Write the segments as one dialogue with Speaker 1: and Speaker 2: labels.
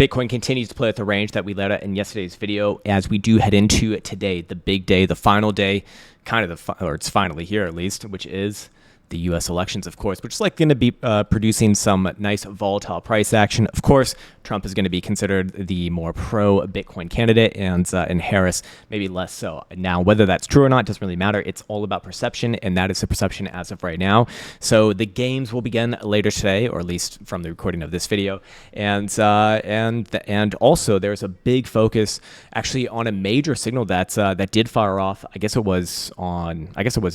Speaker 1: Bitcoin continues to play at the range that we laid out in yesterday's video as we do head into today, the big day, the final day, or it's finally here at least, which is the U.S. elections, of course, which is like going to be producing some nice volatile price action. Of course, Trump is going to be considered the more pro-Bitcoin candidate, and Harris maybe less so. Now, whether that's true or not doesn't really matter. It's all about perception, and that is the perception as of right now. So the games will begin later today, or at least from the recording of this video, and also there's a big focus actually on a major signal that did fire off. I guess it was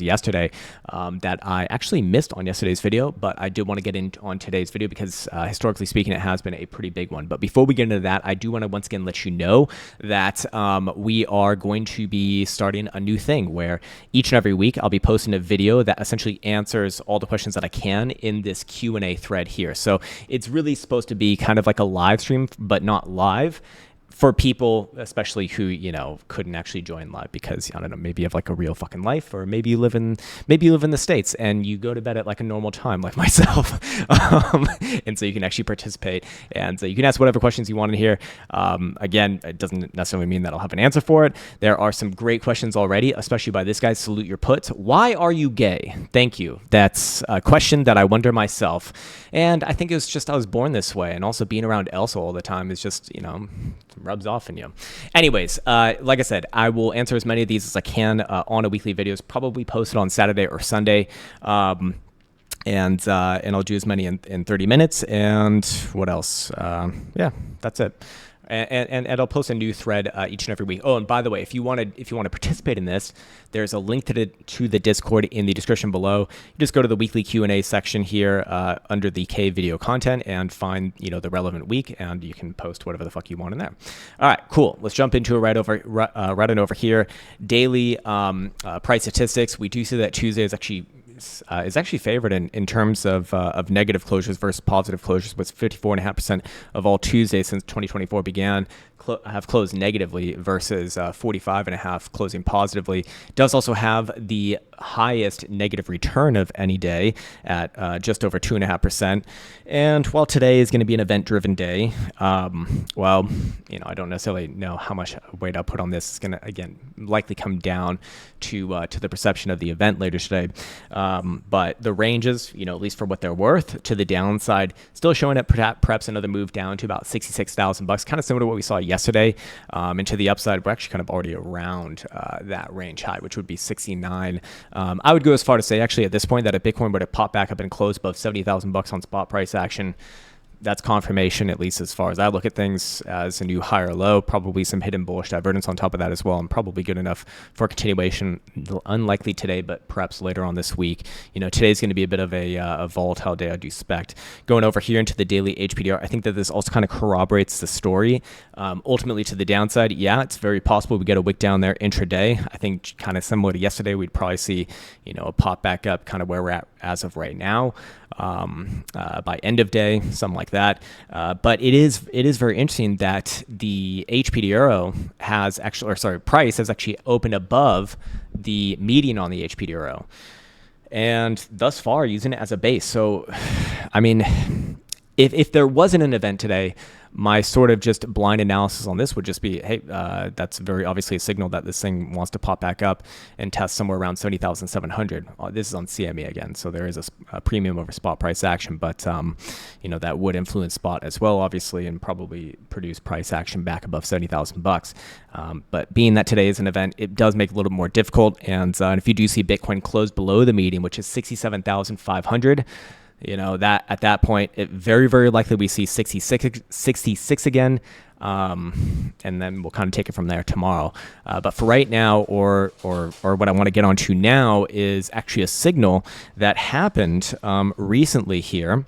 Speaker 1: yesterday that I actually missed on yesterday's video, but I did want to get in on today's video because historically speaking, it has been a pretty big one. But before we get into that, I do want to once again let you know that we are going to be starting a new thing where each and every week I'll be posting a video that essentially answers all the questions that I can in this Q&A thread here. So it's really supposed to be kind of like a live stream, but not live, for people, especially who, couldn't actually join live because, I don't know, maybe you have like a real fucking life, or maybe you live in the States and you go to bed at like a normal time like myself. And so you can actually participate, and so you can ask whatever questions you want in here. Again, it doesn't necessarily mean that I'll have an answer for it. There are some great questions already, especially by this guy, Salute Your Put. Why are you gay? Thank you. That's a question that I wonder myself. And I think it was just I was born this way, and also being around Elsa all the time is just, rubs off in you. Anyways, like I said, I will answer as many of these as I can on a weekly videos, probably posted on Saturday or Sunday. And I'll do as many in 30 minutes. And what else? Yeah, that's it. And I'll post a new thread each and every week. Oh, and by the way, if you want to participate in this, there's a link to the Discord in the description below. You just go to the weekly Q&A section here under the K video content and find the relevant week, and you can post whatever the fuck you want in there. All right, cool. Let's jump into it right on over here. Daily price statistics. We do see that Tuesday is actually favored in terms of negative closures versus positive closures, with 54.5% of all Tuesdays since 2024 began have closed negatively versus 45.5% closing positively. It does also have the highest negative return of any day at just over 2.5%. And while today is going to be an event-driven day, I don't necessarily know how much weight I'll put on this. It's going to, again, likely come down to the perception of the event later today. But the ranges, at least for what they're worth, to the downside, still showing it perhaps another move down to about $66,000, kind of similar to what we saw yesterday. And to the upside, we're actually kind of already around that range high, which would be 69. I would go as far to say, actually, at this point, that if Bitcoin were to pop back up and close above $70,000 on spot price action, that's confirmation, at least as far as I look at things, as a new higher low, probably some hidden bullish divergence on top of that as well, and probably good enough for continuation. Unlikely today, but perhaps later on this week. Today's going to be a bit of a volatile day, I do expect. Going over here into the daily HPDR, I think that this also kind of corroborates the story. Ultimately, to the downside, yeah, it's very possible we get a wick down there intraday. I think kind of similar to yesterday, we'd probably see, a pop back up kind of where we're at as of right now. By end of day, something like that. But it is very interesting that the HPD has actually, price has actually opened above the median on the HPD euro, and thus far using it as a base. So, I mean, if there wasn't an event today, my sort of just blind analysis on this would just be, hey, that's very obviously a signal that this thing wants to pop back up and test somewhere around 70,700. This is on CME again, so there is a premium over spot price action, but that would influence spot as well, obviously, and probably produce price action back above $70,000. But being that today is an event, it does make it a little bit more difficult. And if you do see Bitcoin close below the median, which is 67,500. That at that point, it very, very likely we see 66 again, and then we'll kind of take it from there tomorrow. But for right now, or what I want to get onto now, is actually a signal that happened recently here,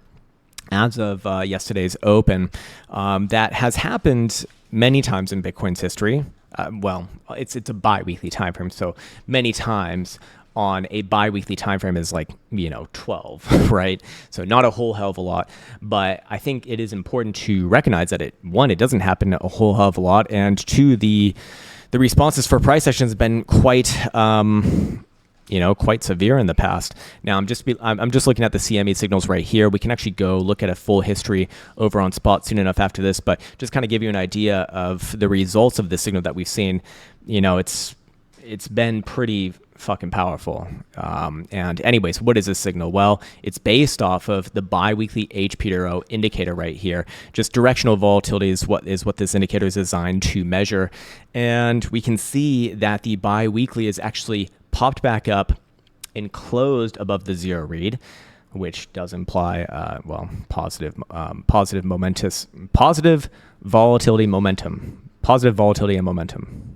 Speaker 1: as of yesterday's open, that has happened many times in Bitcoin's history. It's a bi-weekly time frame, so many times on a bi-weekly time frame is 12, right? So not a whole hell of a lot, but I think it is important to recognize that it doesn't happen a whole hell of a lot, and two, the responses for price action has been quite quite severe in the past. Now I'm just looking at the CME signals right here. We can actually go look at a full history over on spot soon enough after this, but just kind of give you an idea of the results of this signal that we've seen. It's been pretty fucking powerful. And anyways, what is this signal? Well, it's based off of the biweekly HPRO indicator right here. Just directional volatility is what this indicator is designed to measure. And we can see that the biweekly is actually popped back up and closed above the zero read, which does imply, positive volatility and momentum.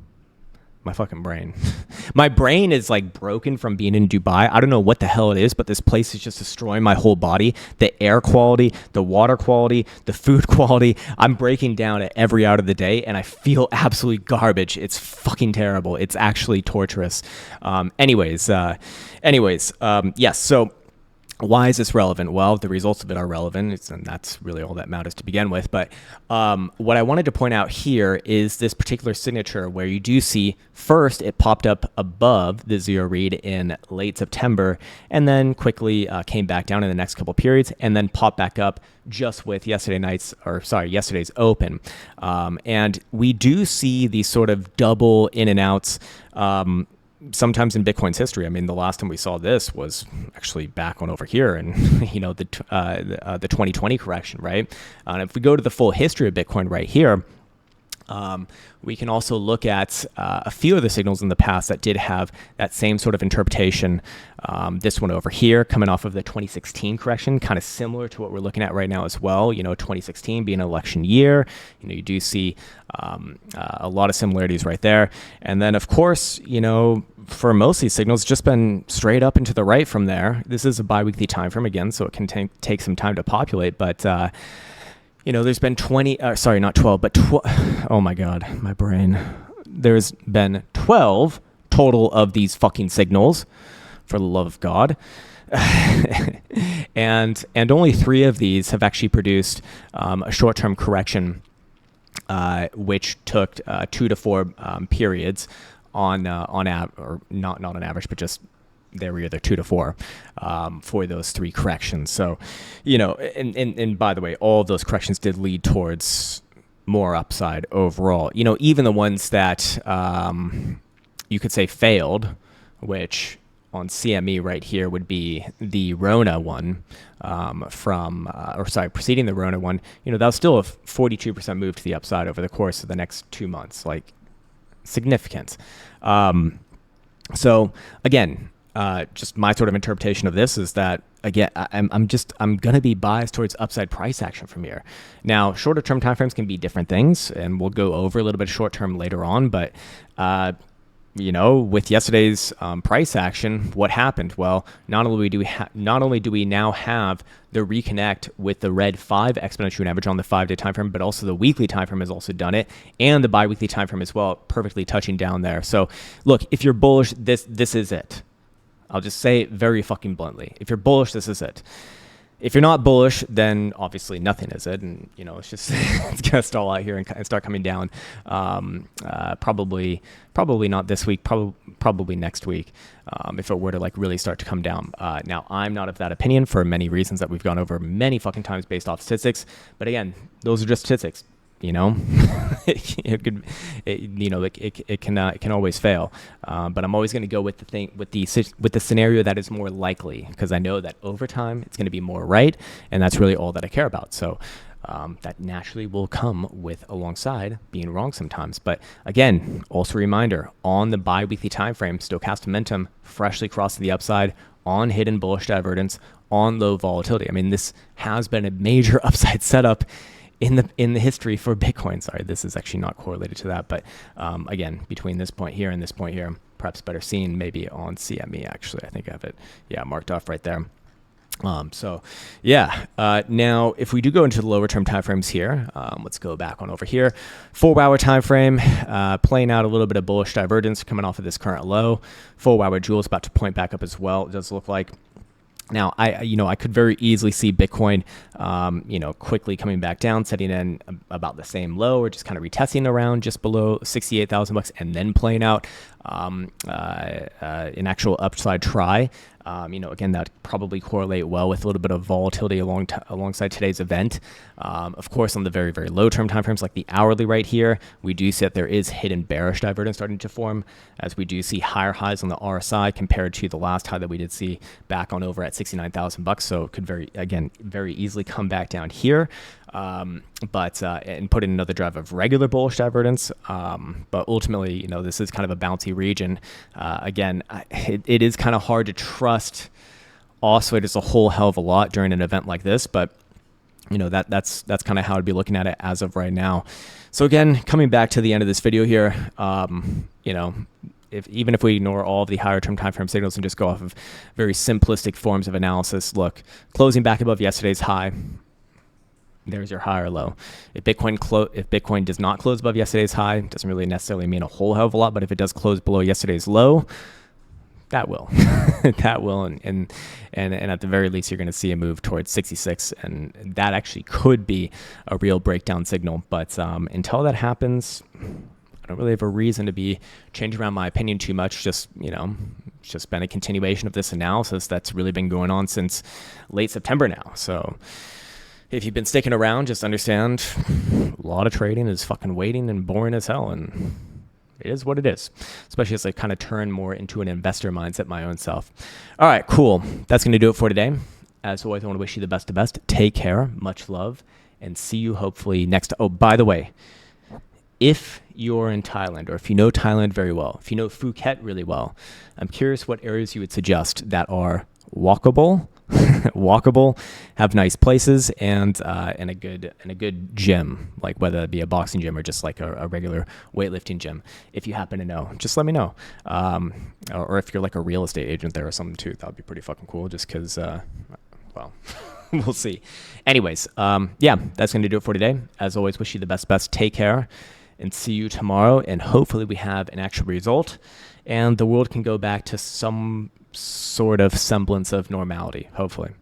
Speaker 1: My fucking brain. My brain is like broken from being in Dubai. I don't know what the hell it is, but this place is just destroying my whole body. The air quality, the water quality, the food quality. I'm breaking down at every hour of the day and I feel absolutely garbage. It's fucking terrible. It's actually torturous. Yes. So why is this relevant? Well, the results of it are relevant, and that's really all that matters to begin with. But what I wanted to point out here is this particular signature where you do see first it popped up above the zero read in late September and then quickly came back down in the next couple periods and then popped back up just with yesterday's open. And we do see these sort of double in and outs sometimes in Bitcoin's history. I mean, the last time we saw this was actually back on over here and, the 2020 correction, right? And if we go to the full history of Bitcoin right here, we can also look at a few of the signals in the past that did have that same sort of interpretation. This one over here coming off of the 2016 correction, kind of similar to what we're looking at right now as well. 2016 being an election year, you do see a lot of similarities right there. And then, of course, for most of these signals, just been straight up and to the right from there. This is a biweekly time frame again, so it can take some time to populate, but there's been 12, oh my God, my brain. There's been 12 total of these fucking signals, for the love of God. and only 3 of these have actually produced a short-term correction, which took 2 to 4 periods on not on average, but just they were either 2 to 4 for those 3 corrections. So, and by the way, all of those corrections did lead towards more upside overall. Even the ones that you could say failed, which on CME right here would be the Rona one preceding the Rona one, that was still a 42% move to the upside over the course of the next 2 months, like significant. So again, just my sort of interpretation of this is that, again, I'm going to be biased towards upside price action from here. Now, shorter term timeframes can be different things, and we'll go over a little bit short term later on. But, with yesterday's price action, what happened? Well, not only do we now have the reconnect with the red 5 exponential moving average on the 5-day time frame, but also the weekly time frame has also done it, and the biweekly time frame as well, perfectly touching down there. So, look, if you're bullish, this is it. I'll just say it very fucking bluntly. If you're bullish, this is it. If you're not bullish, then obviously nothing is it. And, it's just, it's going to stall out here and start coming down. Probably not this week, probably next week, if it were to really start to come down. Now, I'm not of that opinion for many reasons that we've gone over many fucking times based off statistics. But again, those are just statistics. It can always fail, but I'm always going to go with the scenario that is more likely, because I know that over time it's going to be more right, and that's really all that I care about. So that naturally will come alongside being wrong sometimes. But again, also a reminder, on the bi-weekly time frame, stochastic momentum freshly crossed to the upside on hidden bullish divergence on low volatility. I mean, this has been a major upside setup in the history for Bitcoin. Sorry, this is actually not correlated to that, but again, between this point here and this point here, perhaps better seen maybe on CME. Actually, I think I have it, marked off right there. Now, if we do go into the lower term timeframes here, let's go back on over here. 4-hour time frame, playing out a little bit of bullish divergence coming off of this current low. 4-hour jewel is about to point back up as well. It does look like. Now, I could very easily see Bitcoin, quickly coming back down, setting in about the same low, or just kind of retesting around just below $68,000 and then playing out. an actual upside try. Again, that probably correlate well with a little bit of volatility alongside today's event. Of course, on the very, very low term timeframes, like the hourly right here, we do see that there is hidden bearish divergence starting to form, as we do see higher highs on the RSI compared to the last high that we did see back on over at 69,000 bucks. So it could very easily come back down here. And put in another drive of regular bullish divergence. But ultimately, this is kind of a bouncy region. It is kind of hard to trust oscillators a whole hell of a lot during an event like this, but that's kind of how I'd be looking at it as of right now. So again, coming back to the end of this video here, even if we ignore all of the higher term time frame signals and just go off of very simplistic forms of analysis, look, closing back above yesterday's high, there's your high or low. If Bitcoin does not close above yesterday's high, it doesn't really necessarily mean a whole hell of a lot, but if it does close below yesterday's low, that will. That will, and at the very least, you're going to see a move towards 66, and that actually could be a real breakdown signal. But until that happens, I don't really have a reason to be changing around my opinion too much. It's just been a continuation of this analysis that's really been going on since late September now. So if you've been sticking around, just understand a lot of trading is fucking waiting and boring as hell, and it is what it is, especially as I kind of turn more into an investor mindset my own self. All right, cool. That's going to do it for today. As always, I want to wish you the best of best. Take care, much love, and see you hopefully next. Oh, by the way, if you're in Thailand, or if you know Thailand very well, if you know Phuket really well, I'm curious what areas you would suggest that are walkable, have nice places, and a good gym, like whether it be a boxing gym or just like a regular weightlifting gym. If you happen to know, just let me know. Or if you're like a real estate agent there or something too, that would be pretty fucking cool. Just because, well, we'll see. Anyways, that's going to do it for today. As always, wish you the best. Take care, and see you tomorrow. And hopefully we have an actual result, and the world can go back to some sort of semblance of normality, hopefully.